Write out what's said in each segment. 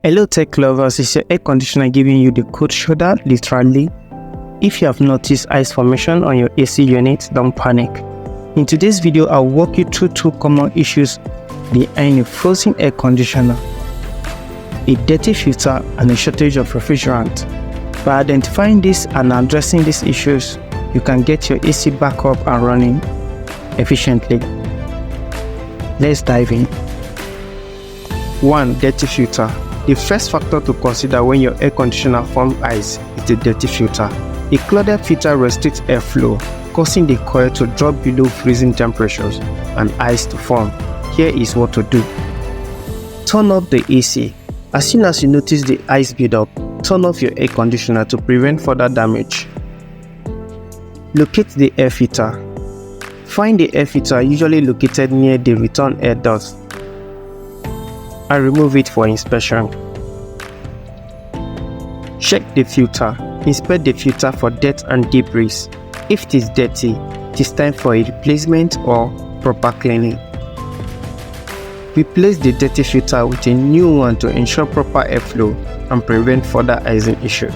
Hello tech lovers, it's your air conditioner giving you the cold shoulder, literally. If you have noticed ice formation on your AC unit, don't panic. In today's video, I'll walk you through two common issues behind a frozen air conditioner: a dirty filter and a shortage of refrigerant. By identifying this and addressing these issues, you can get your AC back up and running efficiently. Let's dive in. 1. Dirty filter. The first factor to consider when your air conditioner forms ice is the dirty filter. A clogged filter restricts airflow, causing the coil to drop below freezing temperatures and ice to form. Here is what to do. Turn off the AC. As soon as you notice the ice buildup, turn off your air conditioner to prevent further damage. Locate the air filter. Find the air filter, usually located near the return air duct, and remove it for inspection. Check the filter. Inspect the filter for dirt and debris. If it is dirty, it is time for a replacement or proper cleaning. Replace the dirty filter with a new one to ensure proper airflow and prevent further icing issue.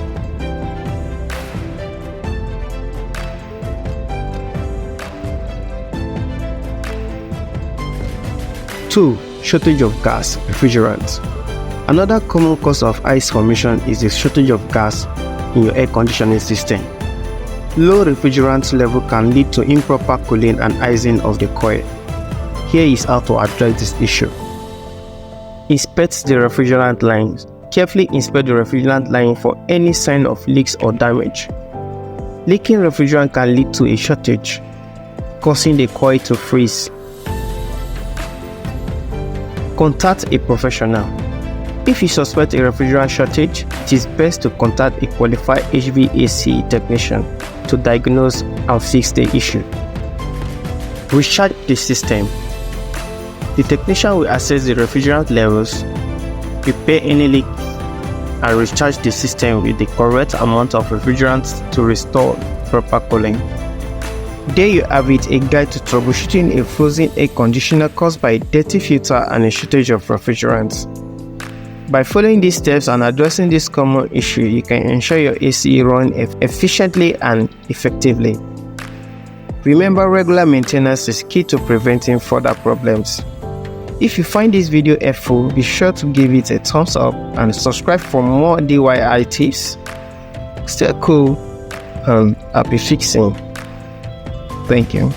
Two. Shortage of gas, refrigerant. Another common cause of ice formation is the shortage of gas in your air conditioning system. Low refrigerant level can lead to improper cooling and icing of the coil. Here is how to address this issue. Inspect the refrigerant lines. Carefully inspect the refrigerant line for any sign of leaks or damage. Leaking refrigerant can lead to a shortage, causing the coil to freeze. Contact a professional. If you suspect a refrigerant shortage, it is best to contact a qualified HVAC technician to diagnose and fix the issue. Recharge the system. The technician will assess the refrigerant levels, repair any leaks, and recharge the system with the correct amount of refrigerant to restore proper cooling. There you have it, a guide to troubleshooting a frozen air conditioner caused by a dirty filter and a shortage of refrigerant. By following these steps and addressing this common issue, you can ensure your AC runs efficiently and effectively. Remember, regular maintenance is key to preventing further problems. If you find this video helpful, be sure to give it a thumbs up and subscribe for more DIY tips. Stay cool and happy fixing. Thank you.